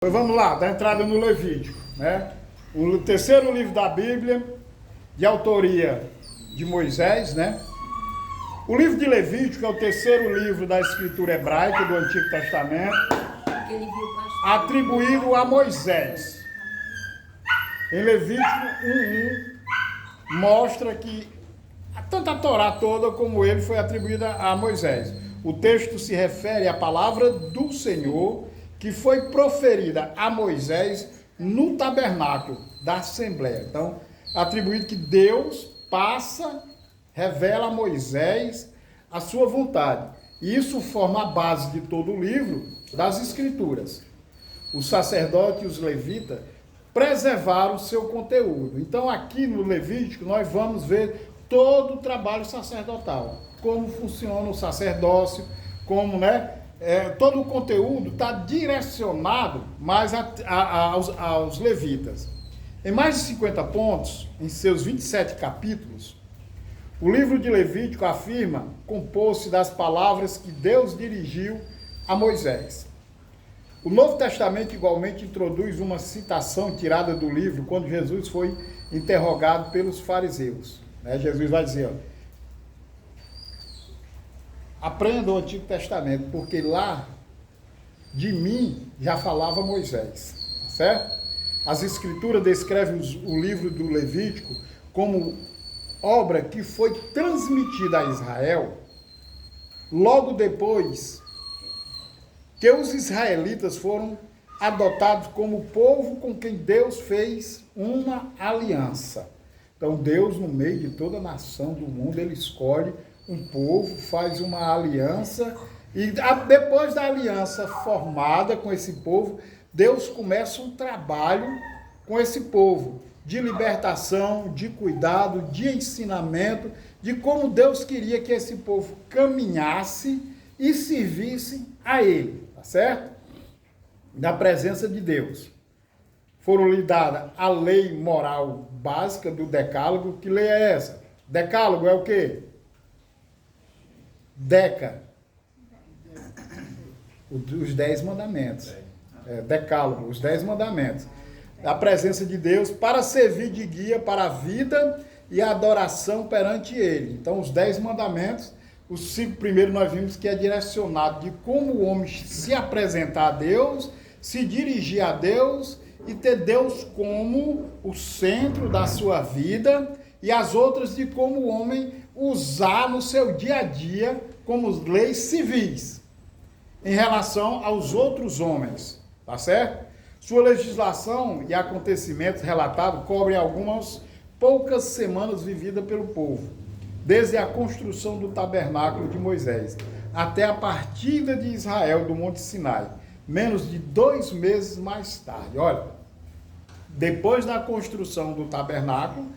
Então, vamos lá, da entrada no Levítico, né? O terceiro livro da Bíblia, de autoria de Moisés, né? O livro de Levítico é o terceiro livro da escritura hebraica do Antigo Testamento, atribuído a Moisés. Em Levítico 1:1 mostra que tanto a Torá toda como ele foi atribuída a Moisés. O texto se refere à palavra do Senhor que foi proferida a Moisés no tabernáculo da Assembleia. Então, atribuído que Deus revela a Moisés a sua vontade. E isso forma a base de todo o livro das Escrituras. Os sacerdotes e os levitas preservaram o seu conteúdo. Então, aqui no Levítico, nós vamos ver todo o trabalho sacerdotal. Como funciona o sacerdócio, como, todo o conteúdo está direcionado mais aos levitas. Em mais de 50 pontos, em seus 27 capítulos, o livro de Levítico afirma compor-se das palavras que Deus dirigiu a Moisés. O Novo Testamento igualmente introduz uma citação tirada do livro quando Jesus foi interrogado pelos fariseus. Jesus vai dizer, aprenda o Antigo Testamento, porque lá de mim já falava Moisés, certo? As Escrituras descrevem o livro do Levítico como obra que foi transmitida a Israel logo depois que os israelitas foram adotados como povo com quem Deus fez uma aliança. Então Deus, no meio de toda a nação do mundo, ele escolhe um povo, faz uma aliança, e depois da aliança formada com esse povo, Deus começa um trabalho com esse povo, de libertação, de cuidado, de ensinamento, de como Deus queria que esse povo caminhasse e servisse a Ele, tá certo? Na presença de Deus. Foram lhe dadas a lei moral básica do Decálogo. Que lei é essa? Decálogo é o quê? Os 10 mandamentos. Decálogo, os 10 mandamentos. A presença de Deus para servir de guia para a vida e a adoração perante Ele. Então, os 10 mandamentos, os 5 primeiros nós vimos que é direcionado de como o homem se apresentar a Deus, se dirigir a Deus e ter Deus como o centro da sua vida, e as outras de como o homem usar no seu dia a dia como leis civis em relação aos outros homens, tá certo? Sua legislação e acontecimentos relatados cobrem algumas poucas semanas vividas pelo povo, desde a construção do tabernáculo de Moisés até a partida de Israel do Monte Sinai, menos de 2 meses mais tarde. Olha, depois da construção do tabernáculo,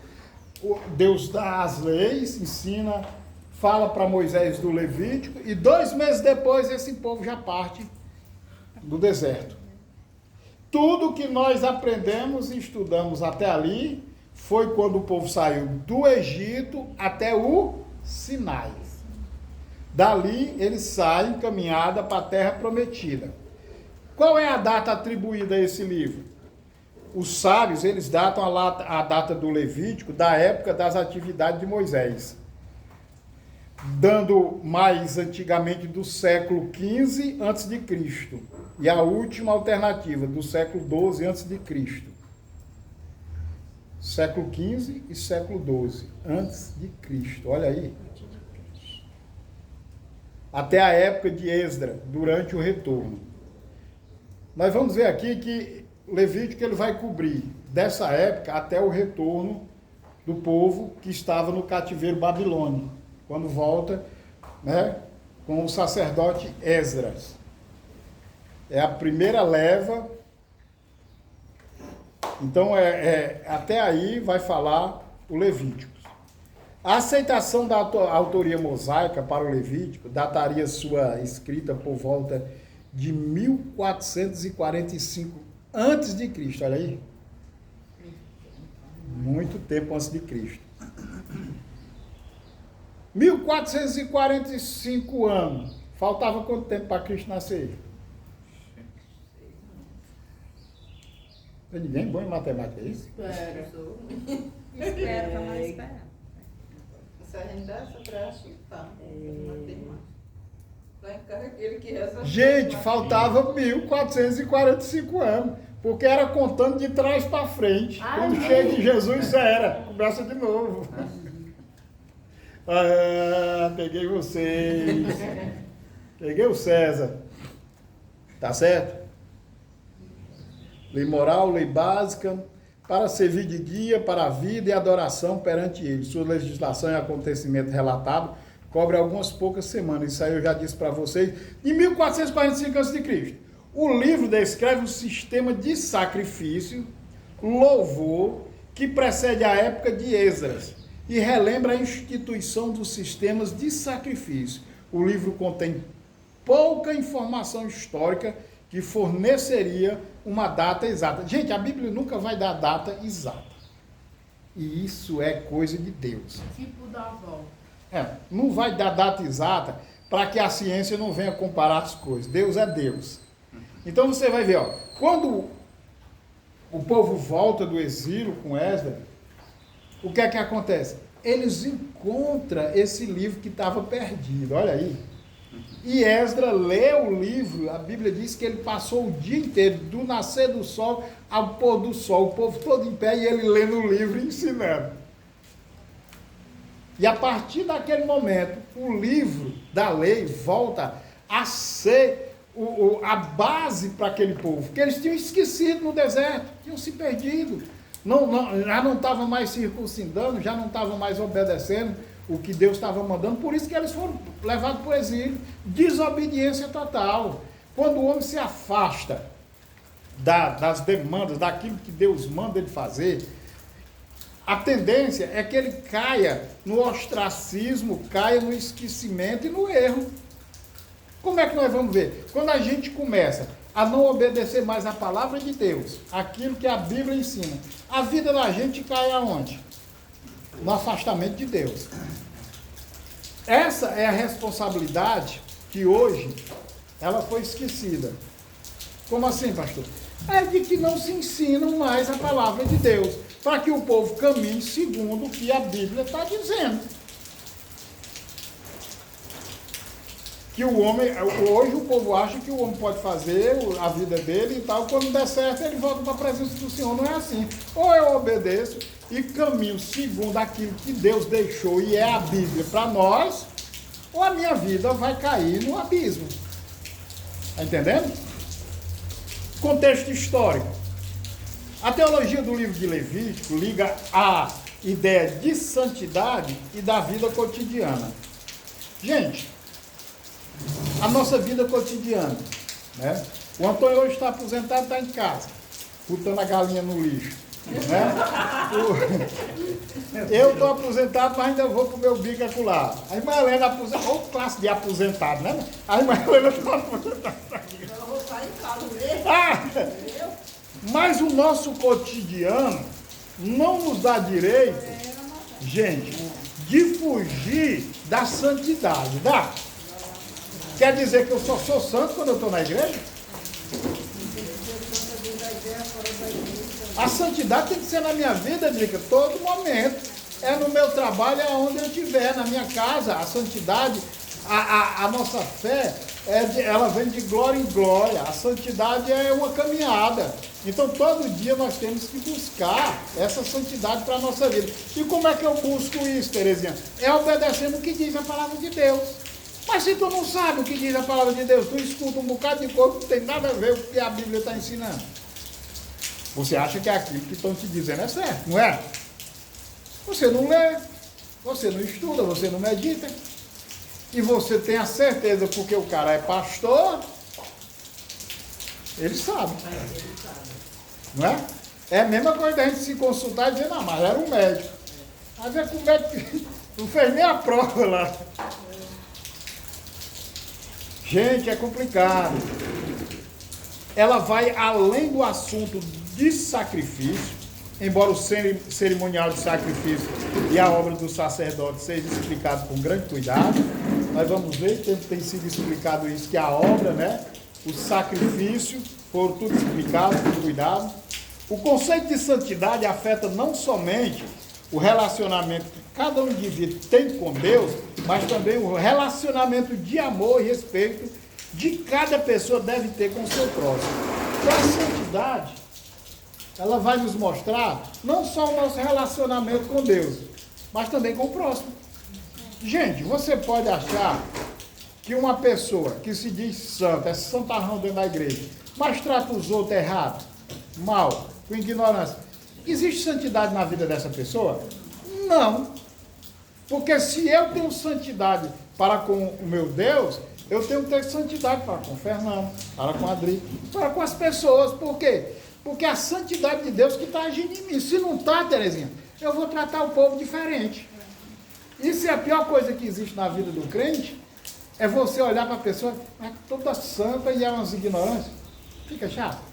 Deus dá as leis, ensina, fala para Moisés do Levítico, e 2 meses depois esse povo já parte do deserto. Tudo que nós aprendemos e estudamos até ali foi quando o povo saiu do Egito até o Sinai. Dali eles saem caminhada para a terra prometida. Qual é a data atribuída a esse livro? Os sábios, eles datam a data do Levítico da época das atividades de Moisés, dando mais antigamente do século XV a.C., e a última alternativa, do século XII a.C. Século XV e século XII a.C., olha aí. Até a época de Esdras, durante o retorno. Nós vamos ver aqui que Levítico ele vai cobrir dessa época até o retorno do povo que estava no cativeiro babilônico, quando volta, com o sacerdote Esdras. É a primeira leva. Então, até aí vai falar o Levítico. A aceitação da autoria mosaica para o Levítico dataria sua escrita por volta de 1445 antes de Cristo, olha aí. Muito tempo antes de Cristo. 1445 anos. Faltava quanto tempo para Cristo nascer? Ninguém é bom em matemática, é isso? Espera. Espera, tá mais esperando. Se a gente dá essa praxe, tá. Matemática. Lá em casa, aquele que reza. Gente, faltava 1445 anos. Porque era contando de trás para frente. Quando chega em Jesus, já era. Começa de novo. Peguei vocês. Peguei o César. Tá certo? Lei moral, lei básica, para servir de guia para a vida e adoração perante ele. Sua legislação e acontecimento relatado cobre algumas poucas semanas. Isso aí eu já disse para vocês. Em 1445 a.C., o livro descreve um sistema de sacrifício, louvor, que precede a época de Esdras e relembra a instituição dos sistemas de sacrifício. O livro contém pouca informação histórica que forneceria uma data exata. Gente, a Bíblia nunca vai dar data exata. E isso é coisa de Deus. Tipo da avó. Não vai dar data exata para que a ciência não venha comparar as coisas. Deus é Deus. Então você vai ver, quando o povo volta do exílio com Esdras, o que é que acontece? Eles encontram esse livro que estava perdido, olha aí. E Esdras lê o livro, a Bíblia diz que ele passou o dia inteiro, do nascer do sol ao pôr do sol, o povo todo em pé e ele lendo o livro e ensinando. E a partir daquele momento, o livro da lei volta a ser a base para aquele povo, que eles tinham esquecido no deserto, tinham se perdido, já não estavam mais circuncidando, já não estavam mais obedecendo o que Deus estava mandando, por isso que eles foram levados para o exílio. Desobediência total. Quando o homem se afasta das demandas, daquilo que Deus manda ele fazer, a tendência é que ele caia no ostracismo, caia no esquecimento e no erro. Como é que nós vamos ver? Quando a gente começa a não obedecer mais a palavra de Deus, aquilo que a Bíblia ensina, a vida da gente cai aonde? No afastamento de Deus. Essa é a responsabilidade que hoje ela foi esquecida. Como assim, pastor? É de que não se ensinam mais a palavra de Deus, para que o povo caminhe segundo o que a Bíblia está dizendo. Que o homem, hoje o povo acha que o homem pode fazer a vida dele e tal, quando der certo ele volta para a presença do Senhor. Não é assim. Ou eu obedeço e caminho segundo aquilo que Deus deixou e é a Bíblia para nós, ou a minha vida vai cair no abismo. Está entendendo? Contexto histórico. A teologia do livro de Levítico liga a ideia de santidade e da vida cotidiana. Gente, a nossa vida cotidiana, né? O Antônio hoje está aposentado, está em casa, botando a galinha no lixo, né? Eu estou aposentado, mas ainda vou para o meu bico acolá. A irmã Helena aposentada, ou classe de aposentado, né? A irmã Helena está aposentada. Eu vou sair em casa mesmo. Mas o nosso cotidiano não nos dá direito, gente, de fugir da santidade, dá? Quer dizer que eu só sou santo quando eu estou na igreja? A santidade tem que ser na minha vida, dica, todo momento. É no meu trabalho, é onde eu estiver, na minha casa. A santidade, a nossa fé, ela vem de glória em glória. A santidade é uma caminhada. Então, todo dia nós temos que buscar essa santidade para a nossa vida. E como é que eu busco isso, Terezinha? É obedecendo o que diz a palavra de Deus. Mas se tu não sabe o que diz a palavra de Deus, tu escuta um bocado de coisa que não tem nada a ver com o que a Bíblia está ensinando. Você acha que aquilo que estão te dizendo é certo, não é? Você não lê, você não estuda, você não medita. E você tem a certeza, porque o cara é pastor, ele sabe. Não é? É a mesma coisa da gente se consultar e dizer, não, mas era um médico. Mas é que o médico não fez nem a prova lá. Gente, é complicado. Ela vai além do assunto de sacrifício, embora o cerimonial de sacrifício e a obra do sacerdote seja explicado com grande cuidado. Nós vamos ver, tem sido explicado isso, que a obra, né, o sacrifício, foram tudo explicado com cuidado. O conceito de santidade afeta não somente o relacionamento que cada indivíduo tem com Deus, mas também o relacionamento de amor e respeito de cada pessoa deve ter com o seu próximo. Então, a santidade, ela vai nos mostrar não só o nosso relacionamento com Deus, mas também com o próximo. Gente, você pode achar que uma pessoa que se diz santa, é santarrão dentro da igreja, mas trata os outros errado, mal, com ignorância. Existe santidade na vida dessa pessoa? Não. Porque se eu tenho santidade para com o meu Deus, eu tenho que ter santidade para com o Fernando, para com a Adri, para com as pessoas. Por quê? Porque a santidade de Deus que está agindo em mim. Se não está, Terezinha, eu vou tratar o povo diferente. Isso é a pior coisa que existe na vida do crente, é você olhar para a pessoa, toda santa e é umas ignorâncias. Fica chato.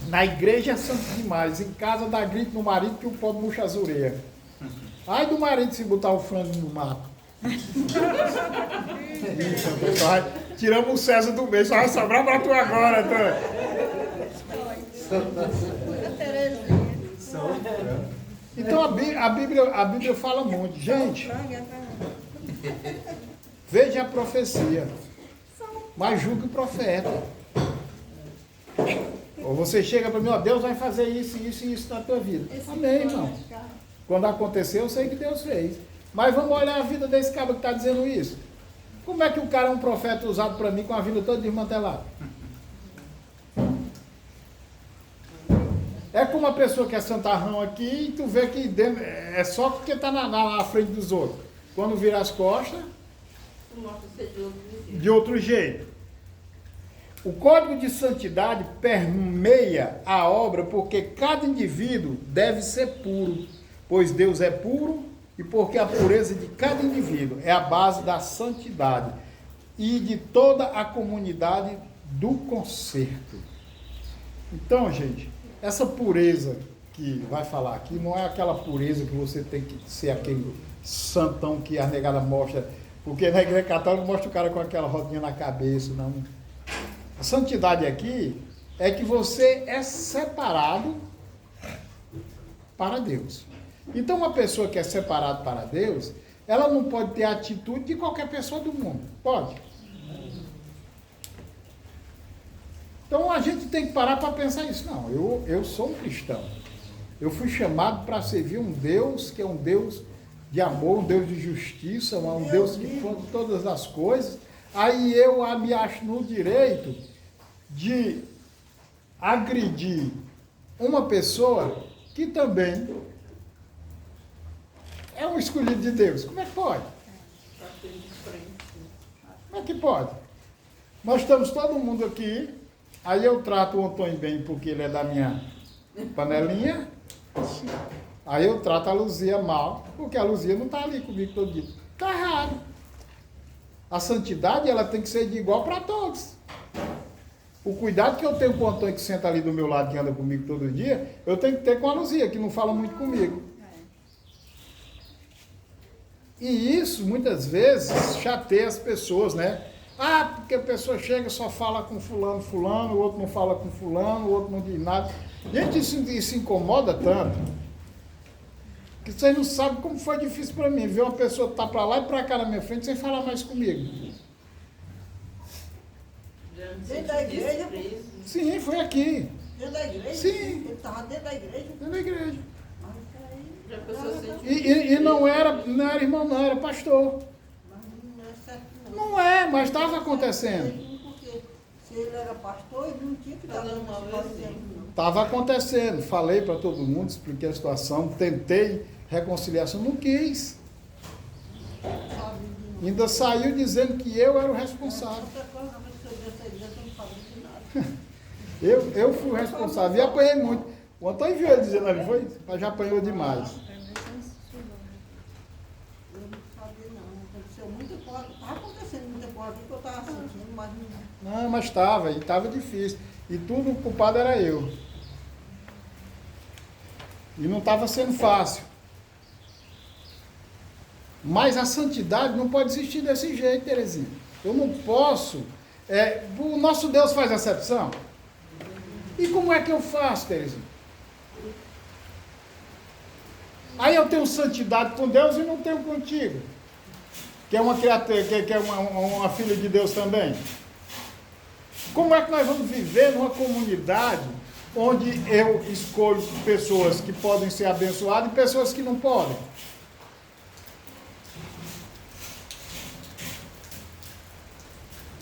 Na igreja é santo demais, em casa dá grito no marido que o pobre murcha as orelhas. Ai do marido se botar o frango no mato. Tiramos o César do meio, só vai sobrar para tu agora, Então a Bíblia fala muito. Gente, veja a profecia, mas julgue o profeta. Ou você chega para mim, Deus vai fazer isso, isso e isso na tua vida. Amém, irmão. Quando aconteceu, eu sei que Deus fez. Mas vamos olhar a vida desse cara que está dizendo isso. Como é que o cara é um profeta usado para mim com a vida toda desmantelada? É como uma pessoa que é santarrão aqui e tu vê que é só porque está na frente dos outros. Quando vira as costas, de outro jeito. O código de santidade permeia a obra porque cada indivíduo deve ser puro, pois Deus é puro e porque a pureza de cada indivíduo é a base da santidade e de toda a comunidade do concerto. Então, gente, essa pureza que vai falar aqui não é aquela pureza que você tem que ser aquele santão que a negada mostra, porque na igreja católica mostra o cara com aquela rodinha na cabeça, não. A santidade aqui é que você é separado para Deus. Então, uma pessoa que é separada para Deus, ela não pode ter a atitude de qualquer pessoa do mundo. Pode? Então, a gente tem que parar para pensar isso. Não, eu sou um cristão. Eu fui chamado para servir um Deus que é um Deus de amor, um Deus de justiça, um Deus que pode todas as coisas. Aí eu me acho no direito de agredir uma pessoa que também é um escolhido de Deus. Como é que pode? Como é que pode? Nós estamos todo mundo aqui, aí eu trato o Antônio bem porque ele é da minha panelinha, aí eu trato a Luzia mal, porque a Luzia não está ali comigo todo dia. Está errado. A santidade, ela tem que ser de igual para todos. O cuidado que eu tenho com o Antônio que senta ali do meu lado, que anda comigo todo dia, eu tenho que ter com a Luzia, que não fala muito comigo. E isso, muitas vezes, chateia as pessoas, né? Ah, porque a pessoa chega, só fala com fulano, o outro não fala com fulano, o outro não diz nada. Gente, isso incomoda tanto, que vocês não sabem como foi difícil para mim, ver uma pessoa que está para lá e para cá na minha frente sem falar mais comigo. Dentro da igreja? Sim, foi aqui. Dentro da igreja? Sim. Ele estava dentro da igreja? Dentro da igreja. Mas Já pensou assim? E não era irmão, não, era pastor. Mas não é certo não. Não é, mas estava acontecendo. Porque se ele era pastor, ele não tinha que estar dando uma coisa não. Estava acontecendo. Falei para todo mundo, expliquei a situação, tentei reconciliação, não quis. Ainda saiu dizendo que eu era o responsável. Outra coisa, mas se eu dessa igreja, eu não falo de nada. Eu fui o responsável e apanhei muito. O Antônio viu ele dizendo ali, foi? Mas já apanhou demais. Eu não sabia não. Aconteceu muita coisa. Estava acontecendo muita coisa aqui que eu estava sentindo, mas não. Não, mas estava, e estava difícil. E tudo, o culpado era eu. E não estava sendo fácil. Mas a santidade não pode existir desse jeito, Terezinha. Eu não posso O nosso Deus faz acepção? E como é que eu faço, Terezinha? Aí eu tenho santidade com Deus e não tenho contigo, que é uma criatura, que é uma filha de Deus também. Como é que nós vamos viver numa comunidade onde eu escolho pessoas que podem ser abençoadas e pessoas que não podem?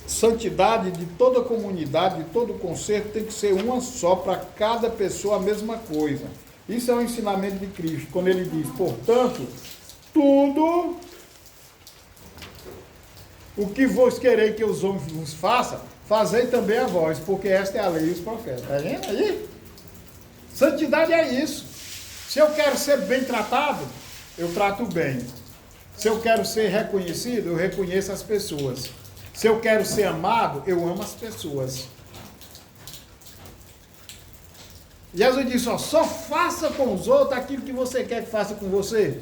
Santidade de toda a comunidade, de todo o concerto, tem que ser uma só, para cada pessoa a mesma coisa. Isso é o ensinamento de Cristo, quando ele diz, portanto, tudo o que vos quereis que os homens vos façam, fazei também a vós, porque esta é a lei e os profetas. Está vendo aí? Santidade é isso. Se eu quero ser bem tratado, eu trato bem. Se eu quero ser reconhecido, eu reconheço as pessoas. Se eu quero ser amado, eu amo as pessoas. Jesus disse, só faça com os outros aquilo que você quer que faça com você,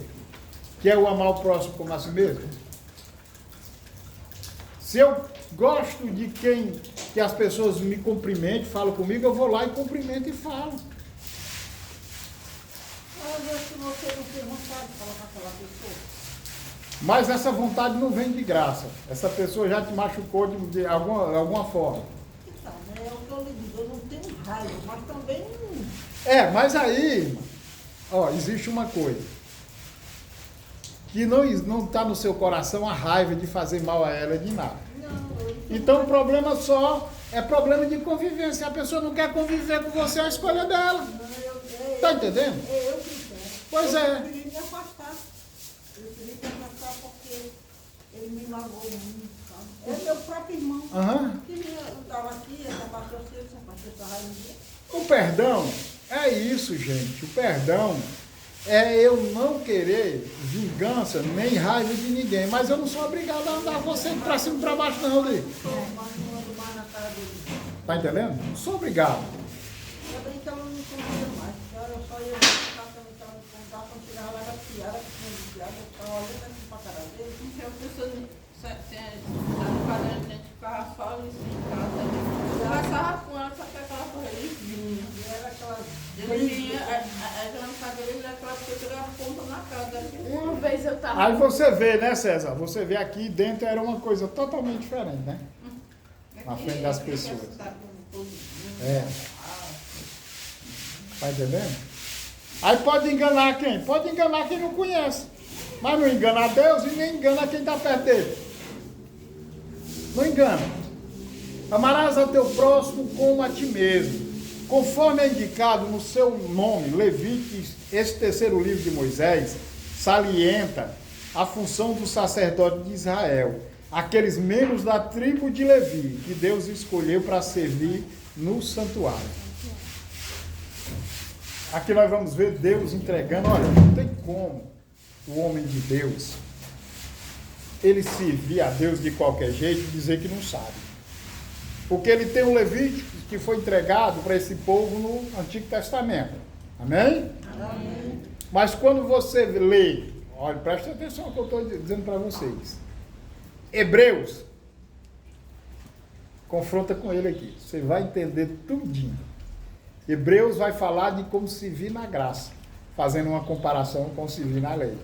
que é o amar o próximo como a si mesmo. Se eu gosto de que as pessoas me cumprimentem, falam comigo, eu vou lá e cumprimento e falo. Às vezes você não tem vontade de falar com aquela pessoa. Mas essa vontade não vem de graça. Essa pessoa já te machucou de alguma forma. Então, é o que eu lhe digo, eu não tenho raiva, mas também... Mas aí, existe uma coisa. Que não está no seu coração a raiva de fazer mal a ela de nada. Então o problema é problema de convivência. Se a pessoa não quer conviver com você, é a escolha dela. Está entendendo? Eu que quero. Pois é. Eu queria me afastar. Eu queria me afastar porque ele me magoou muito, sabe? É meu próprio irmão. Eu estava aqui, essa pastor cedo, essa pastor estava aí. O perdão é isso, gente. O perdão é eu não querer vingança nem raiva de ninguém. Mas eu não sou obrigado a andar você para cima e para baixo, não, Lê. Tá entendendo? Não sou obrigado. Também que ela não confia mais. Eu só ia ficar também que ela me contar quando chegava lá da piada, que tinha de piada, eu ficava olhando assim pra cara dele. Então, a pessoa a gente ficava só ali em casa. Eu passava com ela, só que aquela coisa, ele vinha. E era aquela... Ele vinha, a casa dele era aquela coisa que era ponta na cara dele. Uma vez eu tava... Aí você vê, né, César? Você vê aqui dentro era uma coisa totalmente diferente, né? Na frente das pessoas. Tá entendendo? Aí pode enganar quem? Pode enganar quem não conhece. Mas não engana a Deus e nem engana quem está perto dele. Não engana. Amarás ao teu próximo como a ti mesmo. Conforme é indicado no seu nome, Levíticos, esse terceiro livro de Moisés, salienta a função do sacerdote de Israel, aqueles membros da tribo de Levi, que Deus escolheu para servir no santuário. Aqui nós vamos ver Deus entregando, olha, não tem como o homem de Deus, ele servir a Deus de qualquer jeito e dizer que não sabe. Porque ele tem um Levítico que foi entregado para esse povo no Antigo Testamento. Amém? Amém. Mas quando você lê, olha, presta atenção ao que eu estou dizendo para vocês. Hebreus, confronta com ele aqui. Você vai entender tudinho. Hebreus vai falar de como servir na graça, fazendo uma comparação com servir na lei.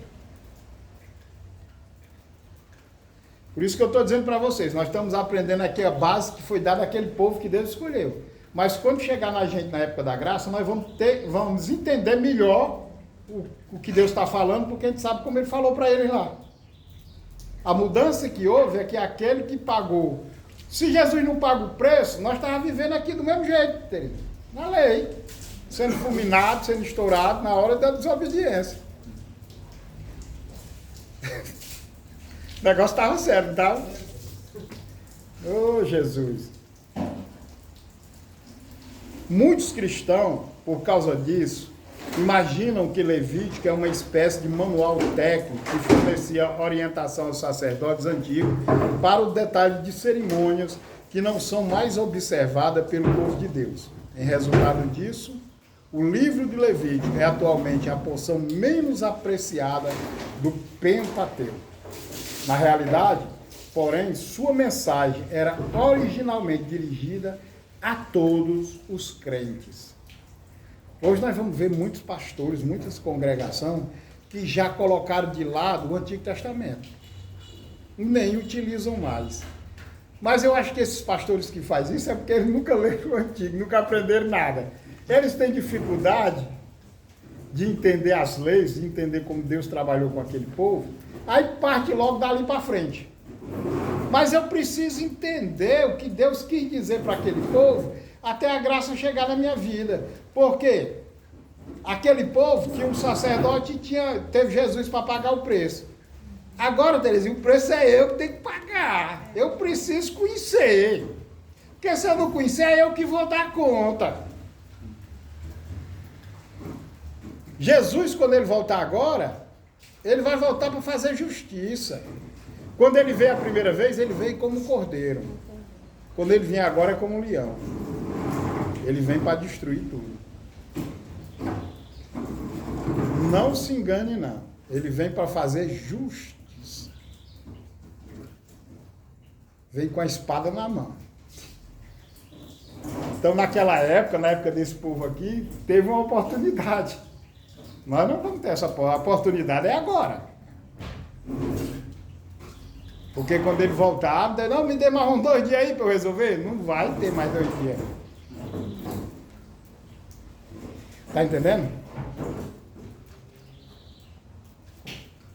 Por isso que eu estou dizendo para vocês, nós estamos aprendendo aqui a base que foi dada àquele povo que Deus escolheu. Mas quando chegar na gente na época da graça, nós vamos entender melhor o que Deus está falando, porque a gente sabe como ele falou para eles lá. A mudança que houve é que aquele que pagou. Se Jesus não paga o preço, nós estávamos vivendo aqui do mesmo jeito, na lei, sendo fulminado, sendo estourado na hora da desobediência. O negócio estava sério, não estava? Oh, Jesus! Muitos cristãos, por causa disso, imaginam que Levítico é uma espécie de manual técnico que fornecia orientação aos sacerdotes antigos para o detalhe de cerimônias que não são mais observadas pelo povo de Deus. Em resultado disso, o livro de Levítico é atualmente a porção menos apreciada do Pentateuco. Na realidade, porém, sua mensagem era originalmente dirigida a todos os crentes. Hoje nós vamos ver muitos pastores, muitas congregações que já colocaram de lado o Antigo Testamento. Nem utilizam mais. Mas eu acho que esses pastores que fazem isso é porque eles nunca leram o Antigo, nunca aprenderam nada. Eles têm dificuldade de entender as leis, de entender como Deus trabalhou com aquele povo, aí parte logo dali para frente. Mas eu preciso entender o que Deus quis dizer para aquele povo, até a graça chegar na minha vida. Por quê? Aquele povo tinha um sacerdote e teve Jesus para pagar o preço. Agora, Terezinha, o preço é eu que tenho que pagar. Eu preciso conhecer. Porque se eu não conhecer, é eu que vou dar conta. Jesus, quando ele voltar agora, ele vai voltar para fazer justiça. Quando ele veio a primeira vez, ele veio como um cordeiro. Quando ele vier agora, é como um leão. Ele vem para destruir tudo. Não se engane, não. Ele vem para fazer justiça. Vem com a espada na mão. Então, naquela época, na época desse povo aqui, teve uma oportunidade. Nós não vamos ter essa oportunidade, é agora. Porque quando ele voltar, não, me dê mais uns 2 dias aí para eu resolver. Não vai ter mais 2 dias. Está entendendo?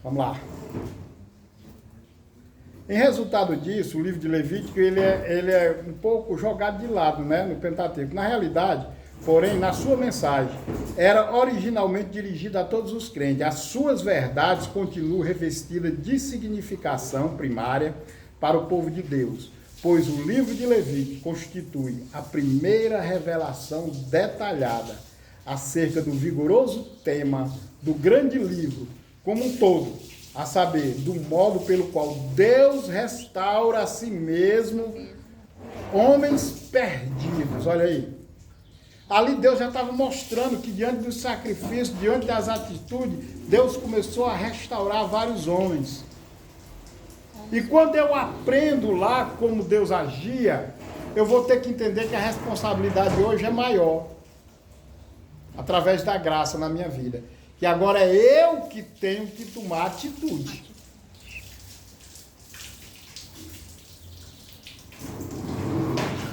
Vamos lá. Em resultado disso, o livro de Levítico ele é um pouco jogado de lado, né, no Pentateuco. Na realidade, porém, na sua mensagem, era originalmente dirigida a todos os crentes. As suas verdades continuam revestidas de significação primária para o povo de Deus, pois o livro de Levítico constitui a primeira revelação detalhada acerca do vigoroso tema do grande livro como um todo, a saber, do modo pelo qual Deus restaura a si mesmo homens perdidos. Olha aí. Ali Deus já estava mostrando que diante do sacrifício, diante das atitudes, Deus começou a restaurar vários homens. E quando eu aprendo lá como Deus agia, eu vou ter que entender que a responsabilidade hoje é maior. Através da graça na minha vida. Que agora é eu que tenho que tomar atitude.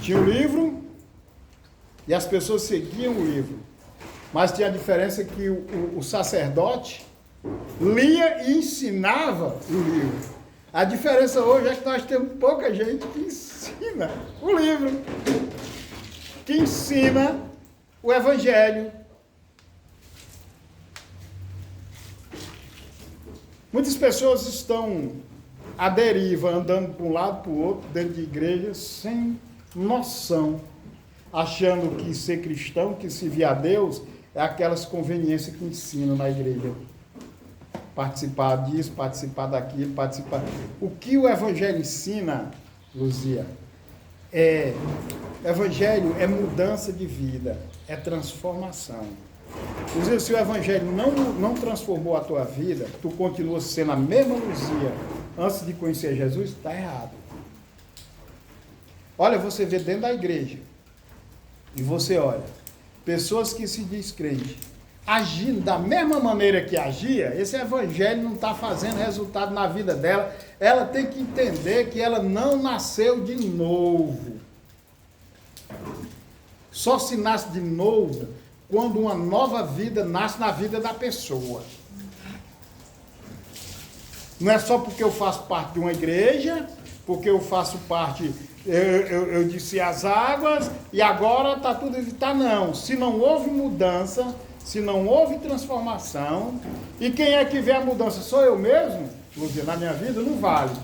Tinha um livro e as pessoas seguiam o livro. Mas tinha a diferença que o sacerdote lia e ensinava o livro. A diferença hoje é que nós temos pouca gente que ensina o livro. Que ensina o evangelho. Muitas pessoas estão à deriva, andando para um lado para o outro, dentro de igrejas, sem noção, achando que ser cristão, que servir a Deus, é aquelas conveniências que ensinam na igreja. Participar disso, participar daquilo, participar... O que o Evangelho ensina, Luzia, Evangelho é mudança de vida, é transformação. Luzia, se o Evangelho não transformou a tua vida, tu continua sendo a mesma Luzia antes de conhecer Jesus, está errado. Olha, você vê dentro da igreja, e você olha, pessoas que se diz crente, agindo da mesma maneira que agia, esse Evangelho não está fazendo resultado na vida dela, ela tem que entender que ela não nasceu de novo. Só se nasce de novo quando uma nova vida nasce na vida da pessoa. Não é só porque eu faço parte de uma igreja, porque eu faço parte, eu disse as águas, e agora está tudo... Está não. Se não houve mudança, se não houve transformação, e quem é que vê a mudança? Sou eu mesmo? Luzia, na minha vida não vale.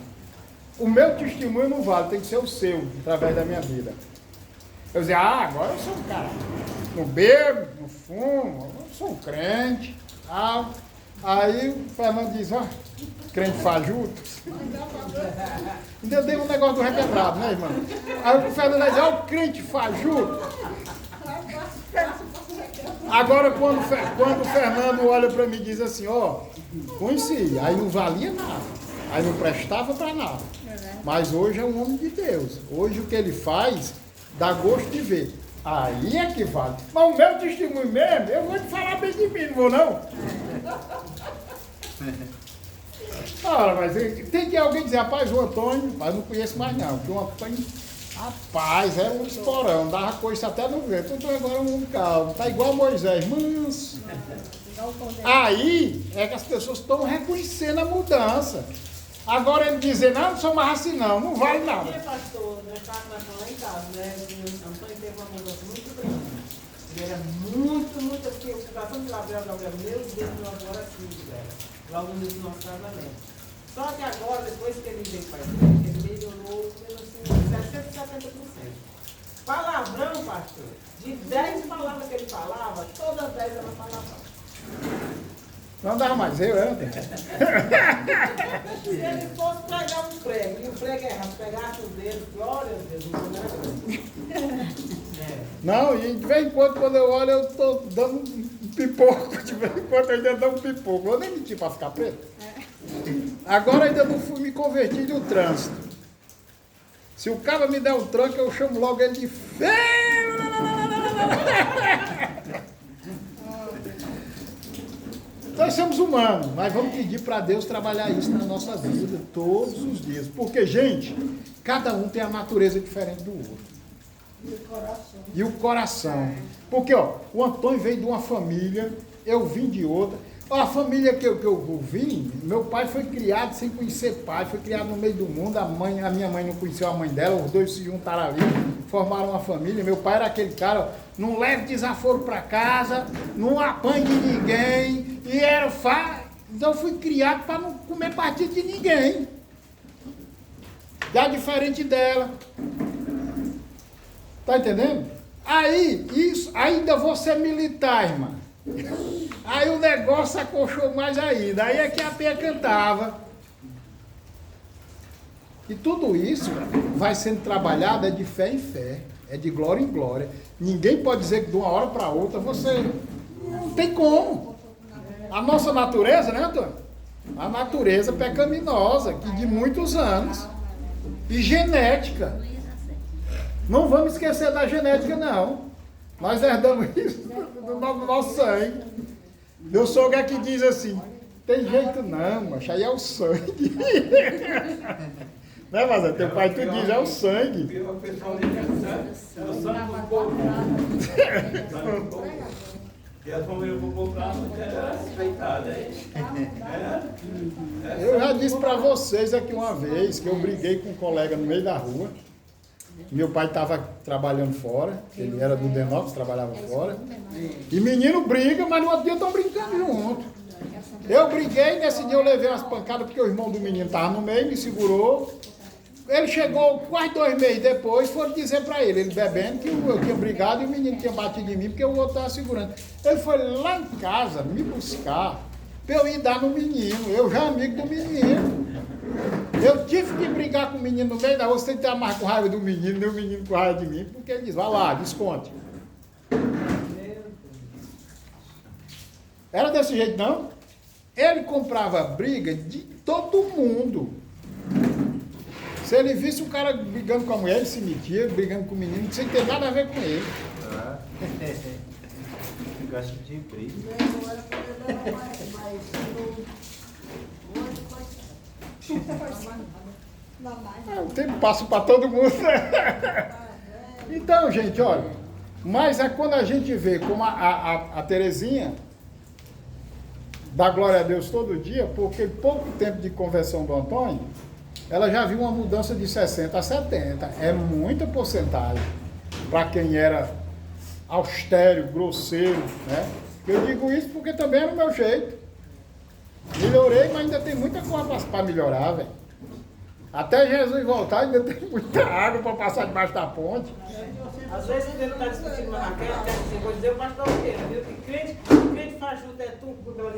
O meu testemunho não vale, tem que ser o seu, através da minha vida. Eu dizia, agora eu sou um cara, não bebo, não fumo, eu sou um crente, tal. Aí o Fernando diz, crente fajuto. Eu dei um negócio do requebrado, né, irmão? Aí o Fernando diz, o crente fajuto. Agora, quando o Fernando olha para mim e diz assim, conheci, aí não valia nada. Aí não prestava para nada. Mas hoje é um homem de Deus. Hoje o que ele faz dá gosto de ver. Aí é que vale. Mas o meu testemunho mesmo, eu vou te falar bem de mim, não vou não? Ora, mas tem que alguém dizer, rapaz, o Antônio, mas não conheço mais não, porque o Antônio, rapaz, é um esporão, dava coisa até no vento. Então agora é um calmo, tá igual Moisés, manso. Aí é que as pessoas estão reconhecendo a mudança. Agora ele dizer, não sou mais assim não vale nada. Porque, pastor, nós estávamos lá em casa, né? O Antônio teve uma mudança muito grande. Ele era muito, porque a situação de Gabriel, meu Deus, agora sim, velho. Logo no início do nosso casamento. Só que agora, depois que ele veio para a igreja, ele melhorou assim, 60%, 70%. Palavrão, pastor, de 10 palavras que ele falava, todas 10 eram palavrão. Não dava mais, eu ontem. Se ele fosse pregar um prego, e o prego errado, pegasse o dedo, glória a Deus, não era. Não, e de vez em quando eu olho, eu estou dando um pipoco. De vez em quando eu ainda dou um pipoco. Eu nem menti para ficar preto. Agora ainda não fui me convertir no trânsito. Se o cara me der um tranco, eu chamo logo ele de feio. Nós somos humanos, mas vamos pedir para Deus trabalhar isso na nossa vida todos os dias. Porque, gente, cada um tem a natureza diferente do outro. E o coração. Porque, ó, o Antônio veio de uma família, eu vim de outra. Ó, a família que eu vim, meu pai foi criado sem conhecer pai, foi criado no meio do mundo, a minha mãe não conheceu a mãe dela, os dois se juntaram ali, formaram uma família. Meu pai era aquele cara, ó, não leve desaforo para casa, não apanhe de ninguém, e era então eu fui criado para não comer partido de ninguém. Já diferente dela. Tá entendendo? Aí, isso, ainda vou ser militar, irmã. Aí o negócio acolchou mais ainda. Aí é que a Penha cantava. E tudo isso vai sendo trabalhado é de fé em fé, é de glória em glória. Ninguém pode dizer que de uma hora para outra você não tem como. A nossa natureza, né, Antônio? A natureza pecaminosa, que de muitos anos. E genética. Não vamos esquecer da genética, não. Nós herdamos isso do nosso sangue. Meu sogro aqui diz assim, tem jeito não, mas aí é o sangue. Né, mas teu pai tu diz, é o sangue. O pessoal diz, é o sangue do povo. E a família do povo lá não era respeitada, hein? Eu já disse para vocês aqui uma vez, que eu briguei com um colega no meio da rua. Meu pai estava trabalhando fora, ele era do Denox, trabalhava fora. E menino briga, mas no outro dia estão brincando junto. Eu briguei, nesse dia eu levei umas pancadas, porque o irmão do menino estava no meio, me segurou. Ele chegou quase 2 meses depois, foram dizer para ele bebendo, que eu tinha brigado e o menino tinha batido em mim, porque o outro estava segurando. Ele foi lá em casa me buscar, para eu ir dar no menino, eu já amigo do menino. Eu tive que brigar com o menino no meio da rua, sem ter mais com raiva do menino, nem o menino com raiva de mim, porque ele diz, vai lá, desconte. Era desse jeito não? Ele comprava briga de todo mundo. Se ele visse um cara brigando com a mulher, ele se metia, brigando com o menino, sem ter nada a ver com ele. Gosto de briga. O tempo passa para todo mundo. Então, gente, olha, mas é quando a gente vê como a Terezinha dá glória a Deus todo dia, porque pouco tempo de conversão do Antônio, ela já viu uma mudança de 60 a 70. É muita porcentagem para quem era austero, grosseiro, né? Eu digo isso porque também era o meu jeito. Melhorei, mas ainda tem muita coisa para melhorar, velho. Até Jesus voltar, ainda tem muita água para passar debaixo da ponte. Às vezes ele está discutindo uma raquete, você pode dizer, o pastor o quê? Viu? Que crente fajuto é tu, porque eu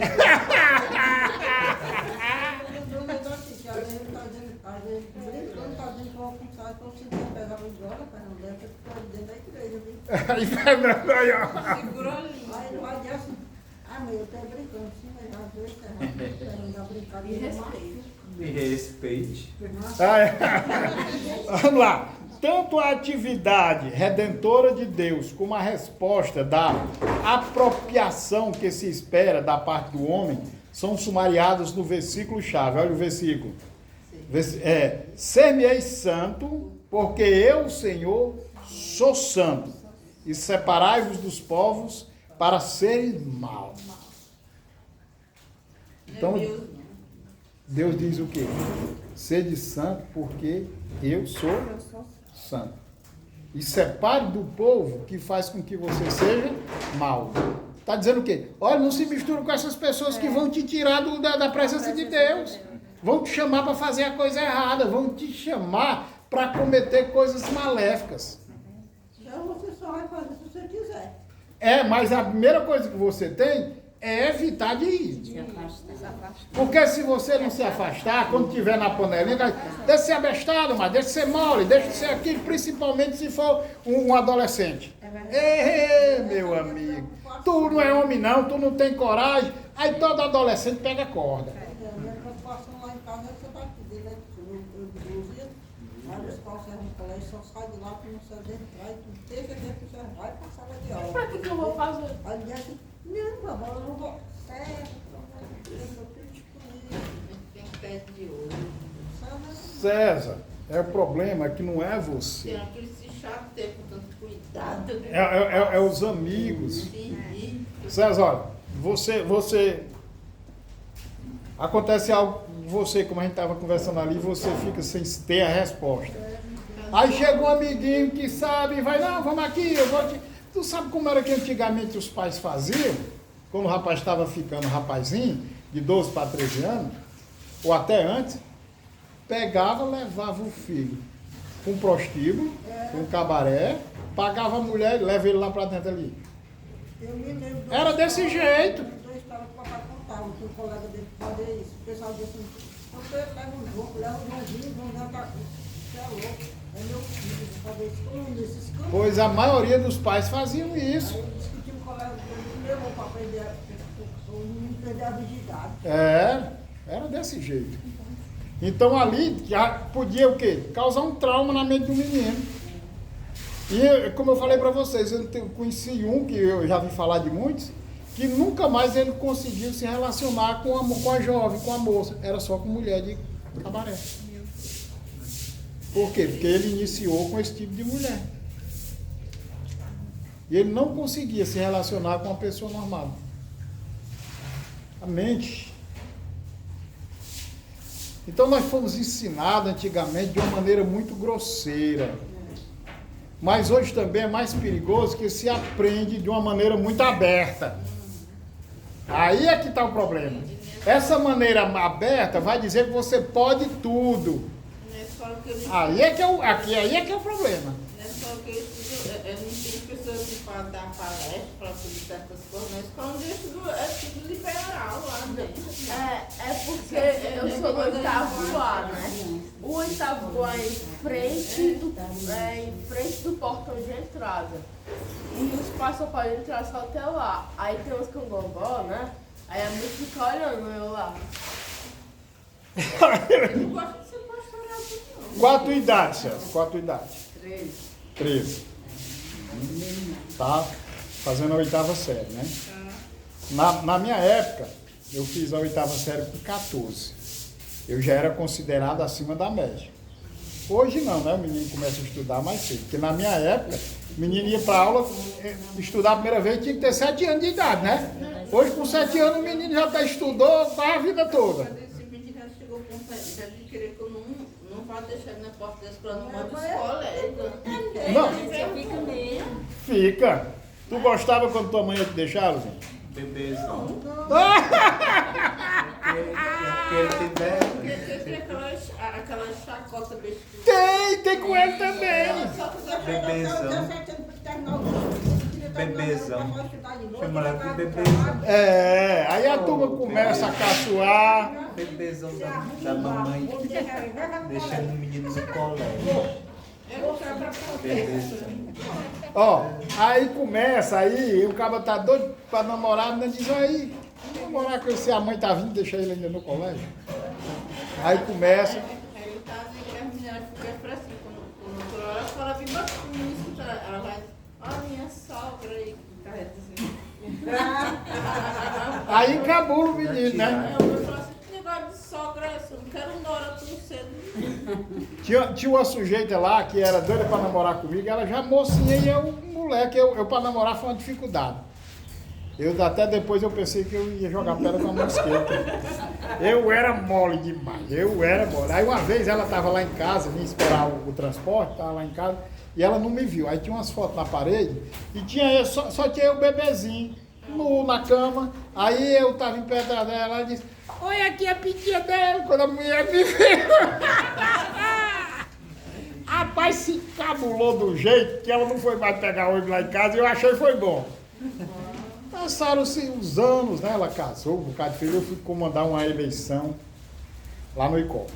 às vezes, brincando, tá dizendo que eu vou almoçar, então se você pegar o idiota, Fernando, deve ficar dentro da igreja, viu? Aí, Fernando, aí, ó. Segurou ali. Aí ele vai dizer assim, mas eu tô brincando, sim, mas às vezes, Fernando, a brincadeira é mais. Me respeite. Ah, é. Vamos lá. Tanto a atividade redentora de Deus como a resposta da apropriação que se espera da parte do homem são sumariados no versículo-chave. Olha o versículo. Ser-me-eis santo, porque eu, Senhor, sou santo, e separai-vos dos povos para serem maus. Então, Deus diz o quê? Sede santo, porque eu sou santo. E separe do povo que faz com que você seja mau. Está dizendo o quê? Olha, não se misture com essas pessoas que vão te tirar da presença de Deus. Vão te chamar para fazer a coisa errada. Vão te chamar para cometer coisas maléficas. Já você só vai fazer se você quiser. Mas a primeira coisa que você tem é evitar de ir. Porque se você não se afastar, quando estiver na panelinha, deixa de ser abestado, mas deixa de ser mole, deixa de ser aquilo, principalmente se for um adolescente. Meu amigo, tu não é homem não, tu não tem coragem, aí todo adolescente pega corda. Passando lá em casa, você vai pedir, né? Eu dizia, vários calças no colégio, só sai de lá para não saber entrar, e tu deixa dentro que você vai para a sala de aula. Pra que eu vou fazer? Aí ele disse, não, mamãe, eu não vou. Certo, eu tem pé de ouro. César, o problema é que não é você. Tem aquele se chateia com tanto cuidado. É os amigos. César, olha, você acontece algo com você, como a gente estava conversando ali, você fica sem ter a resposta. Aí chega um amiguinho que sabe, vai, não, vamos aqui, eu vou te... Tu sabe como era que antigamente os pais faziam? Quando o rapaz estava ficando rapazinho, de 12 para 13 anos, ou até antes, pegava, levava o filho com um prostíbulo, com um cabaré, pagava a mulher e leva ele lá para dentro ali. Eu me lembro. Era desse jeito. Dois histórias que o papai contava, que o colega dele fazia isso. O pessoal disse assim, você pega um jogo, leva um Joãozinho, vão dar pra... Você é louco, é meu filho, vou fazer isso com esses campos. Pois a maioria dos pais faziam isso. Aí eu disse que tinha um colega dele que levou para aprender, o menino perder a virgindade. Era desse jeito. Então ali já podia o quê? Causar um trauma na mente do menino. E como eu falei para vocês, eu conheci um, que eu já vi falar de muitos, que nunca mais ele conseguiu se relacionar com a jovem, com a moça. Era só com mulher de cabaré. Por quê? Porque ele iniciou com esse tipo de mulher. E ele não conseguia se relacionar com uma pessoa normal. A mente. Então nós fomos ensinados antigamente de uma maneira muito grosseira. Mas hoje também é mais perigoso que se aprende de uma maneira muito aberta. Aí é que está o problema. Essa maneira aberta vai dizer que você pode tudo. Aí é que é o problema. Não é só que eu estudo, eu não tenho pessoas que falam dar palestra para fazer certas coisas, mas quando eu estudo, é tudo liberal lá dentro. É porque eu sou do oitavo A, né? O oitavo A é em frente do portão de entrada. E os pais só podem entrar só até lá. Aí tem uns cangongó, né? Aí a mãe fica olhando eu lá. Eu não gosto de ser pastorado, não. Qual a tua idade, Celso? Qual a tua idade? 13. Tá fazendo a oitava série, né? Na minha época, eu fiz a oitava série com 14. Eu já era considerado acima da média. Hoje não, né? O menino começa a estudar mais cedo. Porque na minha época, o menino ia para aula, estudar a primeira vez, tinha que ter 7 anos de idade, né? Hoje, com 7 anos, o menino já estudou a vida toda. Esse menino já chegou com vontade de querer que eu não vá deixar ele na porta da escola, não manda os colegas. Não. Você fica mesmo. Fica. Tu gostava quando tua mãe ia te deixar, Luzinho? Bebezão. Porque tem aquela chacota besta. Tem com ele também. Bebezão. Bebezão. Chama ela de bebezão. Aí a turma começa a caçoar. Bebezão da mamãe. Deixando o menino no colégio. Bebezão. Ó, aí começa, aí o cara tá doido pra namorar, né? Diz aí, namorar com esse, a mãe tá vindo, deixa ele ainda no colégio. Aí começa. Aí em casa as meninas ficam assim, quando ela fala bem baixinho, escuta, ela vai, ó, minha sogra aí, carreta assim. Aí encabula o menino, né? Aí eu falo assim, que negócio de sogra é esse? Eu não quero ir embora tão cedo. Tinha uma sujeita lá que era doida pra namorar comigo, ela já mocinha e eu, moleque, eu pra namorar foi uma dificuldade. Até depois eu pensei que eu ia jogar pedra com a mão esquerda. Eu era mole demais, eu era mole. Aí uma vez ela estava lá em casa, vinha esperar o transporte, estava lá em casa, e ela não me viu. Aí tinha umas fotos na parede, e tinha só tinha eu bebezinho, nu na cama. Aí eu estava em pé dela, ela disse, olha aqui a pitinha dela, quando a mulher me viu. Rapaz, se encabulou do jeito que ela não foi mais pegar ônibus lá em casa, e eu achei que foi bom. Passaram-se os anos, né? Ela casou, um bocado de filho, eu fui comandar uma eleição lá no ICOP.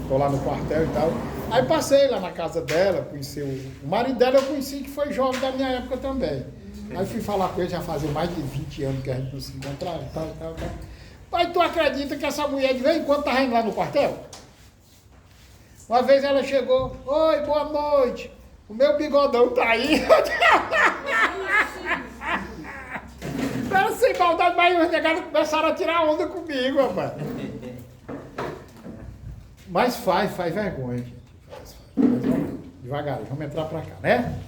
Estou lá no quartel e tal. Aí passei lá na casa dela, conheci o marido dela, eu conheci que foi jovem da minha época também. Aí fui falar com ele, já fazia mais de 20 anos que a gente não se encontrava e tal. Mas tu acredita que essa mulher de vez em quando tá indo lá no quartel? Uma vez ela chegou, oi, boa noite, o meu bigodão tá aí. Era sem maldade, mas os negados começaram a tirar onda comigo, rapaz. Mas faz vergonha, gente. Faz. Mas vamos devagar, vamos entrar pra cá, né?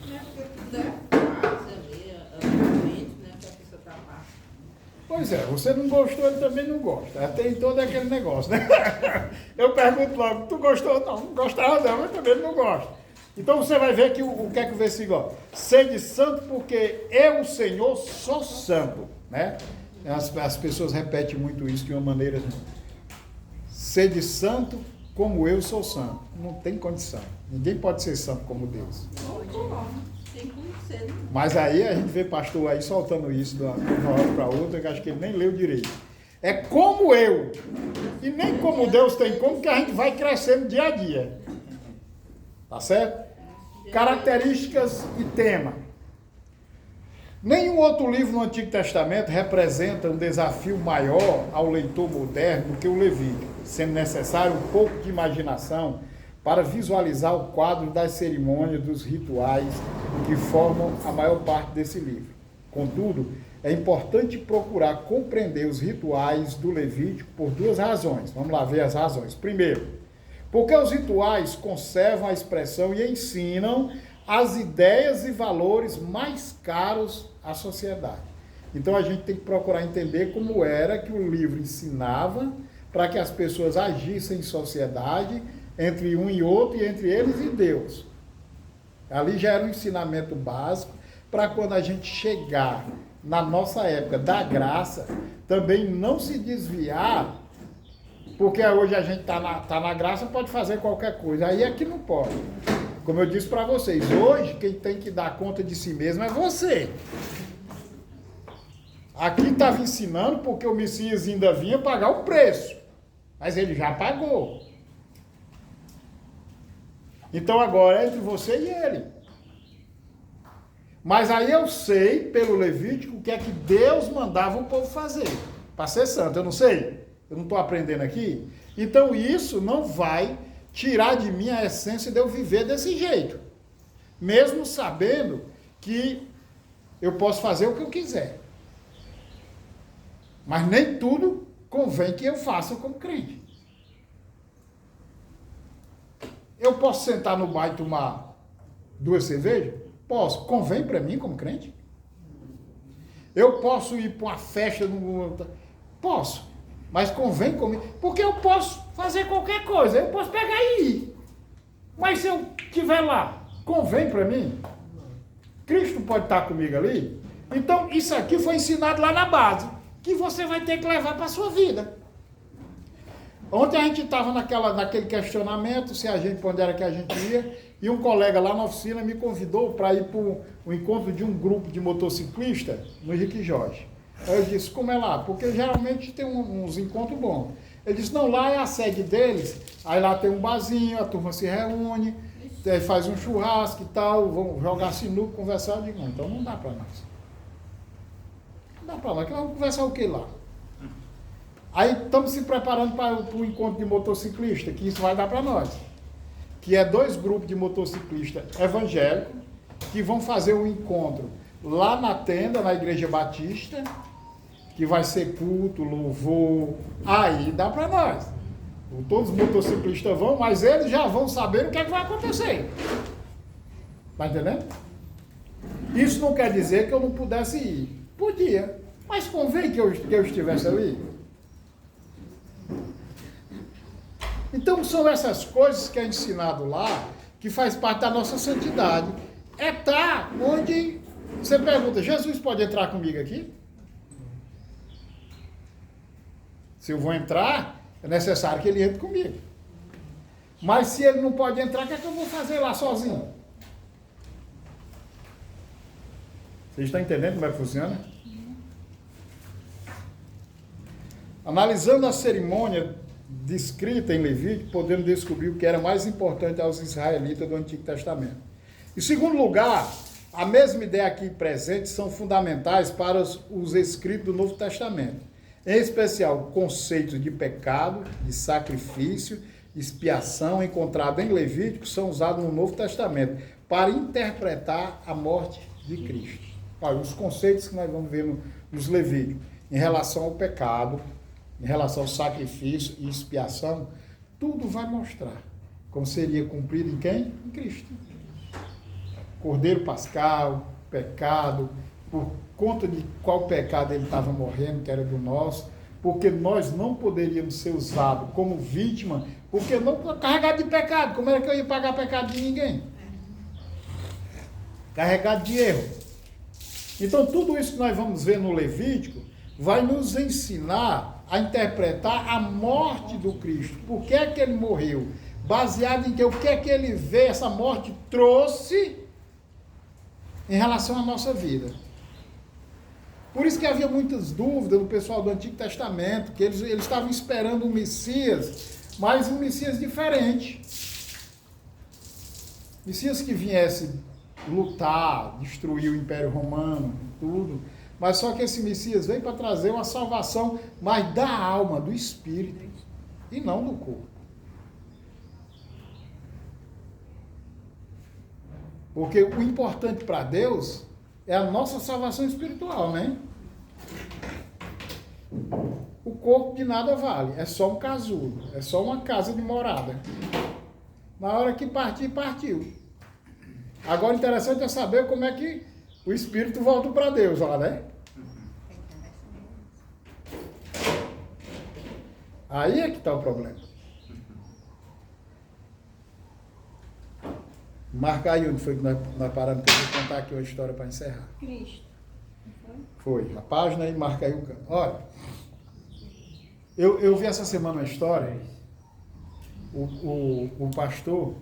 Pois é, você não gostou, ele também não gosta. Tem todo aquele negócio, né? Eu pergunto logo, tu gostou? Não gostava não, mas também não gosta. Então você vai ver que o que é que o versículo, sede santo porque eu, o Senhor, sou santo, né? As pessoas repetem muito isso de uma maneira, sede santo como eu sou santo. Não tem condição. Ninguém pode ser santo como Deus. Tem como ser, né? Mas aí a gente vê pastor aí soltando isso de uma hora para outra, que acho que ele nem leu direito. É como eu. E nem como Deus tem como, que a gente vai crescendo dia a dia. Tá certo? Características e tema. Nenhum outro livro no Antigo Testamento representa um desafio maior ao leitor moderno do que o Levítico, sendo necessário um pouco de imaginação para visualizar o quadro das cerimônias, dos rituais que formam a maior parte desse livro. Contudo, é importante procurar compreender os rituais do Levítico por duas razões. Vamos lá ver as razões. Primeiro, porque os rituais conservam a expressão e ensinam as ideias e valores mais caros à sociedade. Então a gente tem que procurar entender como era que o livro ensinava para que as pessoas agissem em sociedade entre um e outro e entre eles e Deus. Ali já era um ensinamento básico para quando a gente chegar na nossa época da graça, também não se desviar, porque hoje a gente tá na graça, pode fazer qualquer coisa. Aí é que não pode. Como eu disse para vocês, hoje quem tem que dar conta de si mesmo é você. Aqui estava ensinando porque o Messias ainda vinha pagar o preço, mas ele já pagou. Então agora é entre você e ele. Mas aí eu sei, pelo Levítico, o que é que Deus mandava o povo fazer para ser santo. Eu não sei, eu não estou aprendendo aqui. Então isso não vai tirar de mim a essência de eu viver desse jeito. Mesmo sabendo que eu posso fazer o que eu quiser. Mas nem tudo convém que eu faça como crente. Eu posso sentar no bar e tomar 2 cervejas? Posso. Convém para mim como crente? Eu posso ir para uma festa? Posso. Mas convém comigo? Porque eu posso fazer qualquer coisa. Eu posso pegar e ir. Mas se eu estiver lá, convém para mim? Cristo pode estar comigo ali? Então isso aqui foi ensinado lá na base, que você vai ter que levar para a sua vida. Ontem a gente estava naquele questionamento, se a gente, para onde era que a gente ia, e um colega lá na oficina me convidou para ir para o encontro de um grupo de motociclistas no Henrique Jorge. Aí eu disse, como é lá? Porque geralmente tem uns encontros bons. Ele disse, não, lá é a sede deles, aí lá tem um barzinho, a turma se reúne, aí faz um churrasco e tal, vão jogar sinuca, conversar. Eu digo, não, então não dá para nós. Não dá para nós, que vamos conversar o que lá? Aí estamos se preparando para o encontro de motociclista, que isso vai dar para nós. Que é 2 grupos de motociclistas evangélicos que vão fazer um encontro lá na tenda, na Igreja Batista, que vai ser culto, louvor. Aí dá para nós. Todos os motociclistas vão, mas eles já vão saber o que é que vai acontecer. Está entendendo? Isso não quer dizer que eu não pudesse ir. Podia, mas convém que eu estivesse ali. Então são essas coisas que é ensinado lá, que faz parte da nossa santidade. É estar onde você pergunta, Jesus pode entrar comigo aqui? Se eu vou entrar, é necessário que ele entre comigo. Mas se ele não pode entrar, o que é que eu vou fazer lá sozinho? Vocês estão entendendo como é que funciona? Analisando a cerimônia descrita em Levítico, podemos descobrir o que era mais importante aos israelitas do Antigo Testamento. Em segundo lugar, a mesma ideia aqui presente são fundamentais para os escritos do Novo Testamento. Em especial, conceitos de pecado, de sacrifício, expiação, encontrados em Levítico, são usados no Novo Testamento para interpretar a morte de Cristo. Olha, os conceitos que nós vamos ver nos Levíticos, em relação ao pecado, em relação ao sacrifício e expiação, tudo vai mostrar como seria cumprido em quem? Em Cristo. Cordeiro pascal, pecado, por conta de qual pecado ele estava morrendo, que era do nosso, porque nós não poderíamos ser usados como vítima, porque não carregado de pecado. Como era que eu ia pagar pecado de ninguém? Carregado de erro. Então, tudo isso que nós vamos ver no Levítico vai nos ensinar a interpretar a morte do Cristo. Por que é que ele morreu? Baseado em que o que é que ele vê, essa morte trouxe em relação à nossa vida. Por isso que havia muitas dúvidas no pessoal do Antigo Testamento, que eles estavam esperando um Messias, mas um Messias diferente. Messias que viesse lutar, destruir o Império Romano, tudo. Mas só que esse Messias veio para trazer uma salvação, mas da alma, do espírito, e não do corpo. Porque o importante para Deus é a nossa salvação espiritual, né? O corpo de nada vale, é só um casulo, é só uma casa de morada. Na hora que partir, partiu. Agora, interessante é saber como é que o espírito volta para Deus lá, né? Aí é que está o problema. Marca aí onde foi que nós paramos, que eu vou contar aqui uma história para encerrar. Cristo. Foi, a página e marca aí o canto. Olha, eu vi essa semana uma história, o pastor,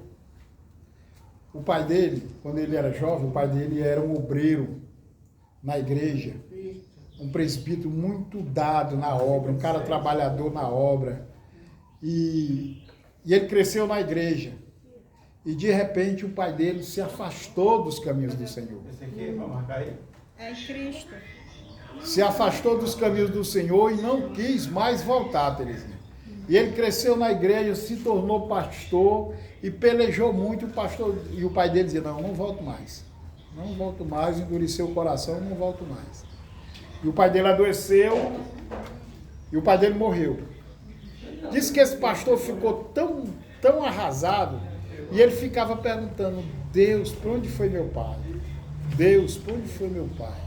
o pai dele, quando ele era jovem, o pai dele era um obreiro na igreja, um presbítero muito dado na obra, um cara trabalhador na obra, e ele cresceu na igreja. E de repente o pai dele se afastou dos caminhos do Senhor. Esse aqui é para marcar aí? É Cristo. Se afastou dos caminhos do Senhor e não quis mais voltar, Terezinha. E ele cresceu na igreja, se tornou pastor e pelejou muito. O pastor e o pai dele dizia: não volto mais. Não volto mais, endureceu o coração, não volto mais. E o pai dele adoeceu e o pai dele morreu. Diz que esse pastor ficou tão arrasado. E ele ficava perguntando: Deus, para onde foi meu pai? Deus, para onde foi meu pai?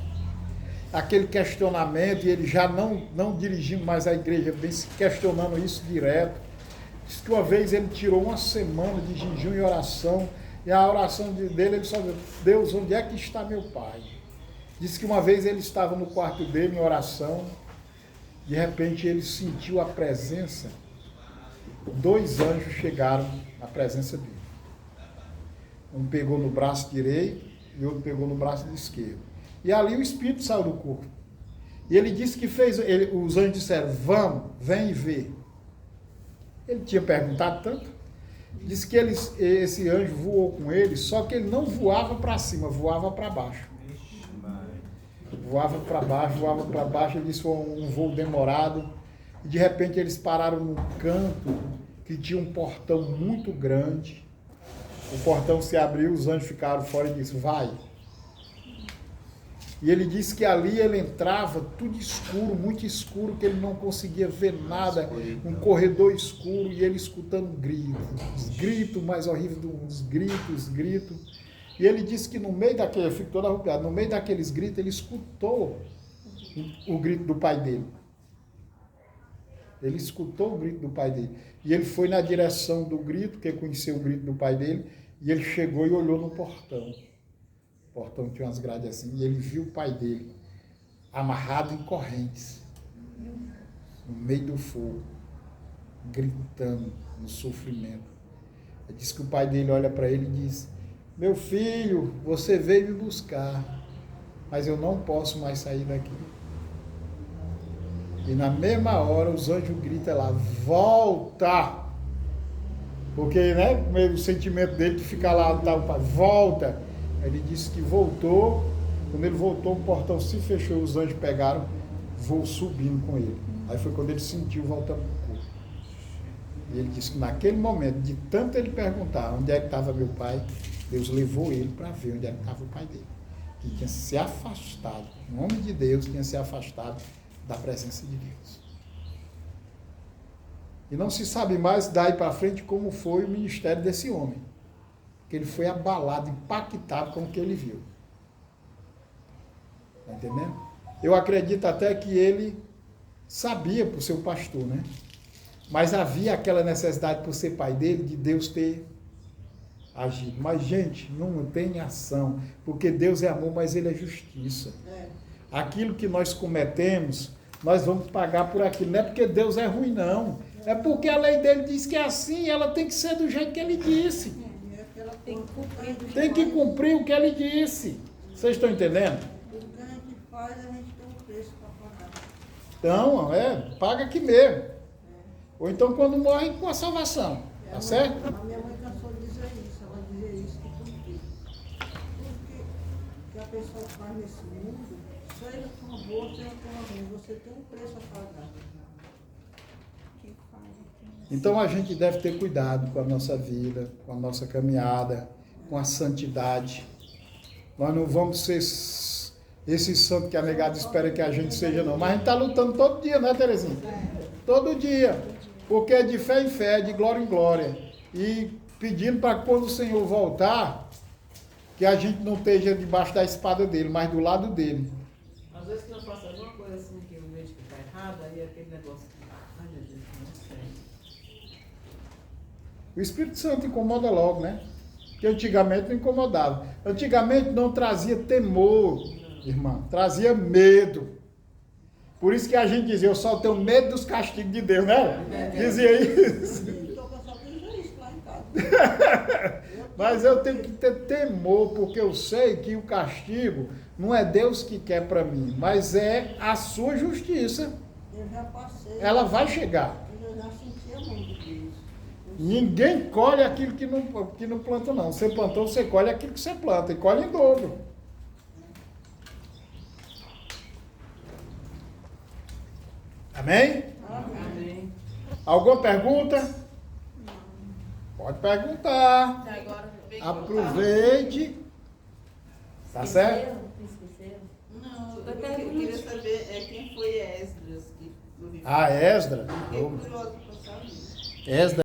Aquele questionamento, e ele já não dirigindo mais a igreja, vem se questionando isso direto. Diz que uma vez ele tirou uma semana de jejum e oração, e a oração dele, ele só disse: Deus, onde é que está meu pai? Diz que uma vez ele estava no quarto dele em oração, de repente ele sentiu a presença, 2 anjos chegaram na presença dele. Um pegou no braço direito e outro pegou no braço esquerdo. E ali o espírito saiu do corpo. E ele disse que os anjos disseram: vamos, vem e vê. Ele tinha perguntado tanto. Disse que esse anjo voou com ele, só que ele não voava para cima, voava para baixo. Voava para baixo, ele disse que foi um voo demorado. e de repente eles pararam num canto que tinha um portão muito grande. O portão se abriu, os anjos ficaram fora e disse, vai. E ele disse que ali ele entrava tudo escuro, muito escuro, que ele não conseguia ver nada, um corredor escuro, e ele escutando gritos, gritos mais horríveis, uns gritos. E ele disse que no meio daquele, eu fico todo arrupiado, no meio daqueles gritos, ele escutou o grito do pai dele. Ele escutou o grito do pai dele. E ele foi na direção do grito, porque conheceu o grito do pai dele, e ele chegou e olhou no portão. O portão tinha umas grades assim, e ele viu o pai dele amarrado em correntes, no meio do fogo, gritando no sofrimento. Ele disse que o pai dele olha para ele e diz, meu filho, você veio me buscar, mas eu não posso mais sair daqui. E na mesma hora os anjos gritam lá, volta! Porque, né, o sentimento dele de ficar lá, tá, volta. Ele disse que voltou, quando ele voltou o portão se fechou, os anjos pegaram, voo subindo com ele. Aí foi quando ele sentiu voltando pro corpo. E ele disse que naquele momento, de tanto ele perguntar onde é que estava meu pai, Deus levou ele para ver onde é que estava o pai dele. Que tinha se afastado, em nome de Deus, tinha se afastado da presença de Deus. E não se sabe mais daí para frente como foi o ministério desse homem. Porque ele foi abalado, impactado com o que ele viu. Está entendendo? Eu acredito até que ele sabia por ser o pastor, né? Mas havia aquela necessidade por ser pai dele, de Deus ter agido. Mas, gente, não tem ação, porque Deus é amor, mas Ele é justiça. Aquilo que nós cometemos, nós vamos pagar por aquilo. Não é porque Deus é ruim, não. É porque a lei dele diz que é assim, e ela tem que ser do jeito que Ele disse. Tem que cumprir o que Ele disse. Vocês estão entendendo? Tudo que a gente faz, a gente tem um preço para pagar. Então, paga aqui mesmo. Ou então quando morre com a salvação. Tá certo? A minha mãe cansou de dizer isso. Ela dizia isso que tudo que a pessoa faz nesse mundo, seja com uma boa, seja com uma ruim, você tem um preço a pagar. Então a gente deve ter cuidado com a nossa vida, com a nossa caminhada, com a santidade. Nós não vamos ser esse santo que a negada espera que a gente seja, não. Mas a gente está lutando todo dia, né, Terezinha? Todo dia. Porque é de fé em fé, de glória em glória. E pedindo para quando o Senhor voltar, que a gente não esteja debaixo da espada dele, mas do lado dele. Às vezes que nós passamos alguma coisa assim que eu vejo que está errado, aí aquele negócio. Ai meu Deus, não sei. O Espírito Santo incomoda logo, né? Porque antigamente não incomodava. Antigamente não trazia temor, irmã. Trazia medo. Por isso que a gente dizia, eu só tenho medo dos castigos de Deus, né? Dizia isso. Então, eu só dizer isso lá em casa. Mas eu tenho que ter temor, porque eu sei que o castigo não é Deus que quer para mim, mas é a sua justiça. Eu já passei. Ela vai chegar. Eu já sentia muito disso. Ninguém colhe aquilo que não planta, não. Você plantou, você colhe aquilo que você planta, e colhe em dobro. Amém? Amém. Alguma pergunta? Pode perguntar. Até agora, Aproveite. Tá certo? Esqueceram? Não, eu queria saber quem foi Esdras que A Esdra. fiquei curiosa para saber. Esdra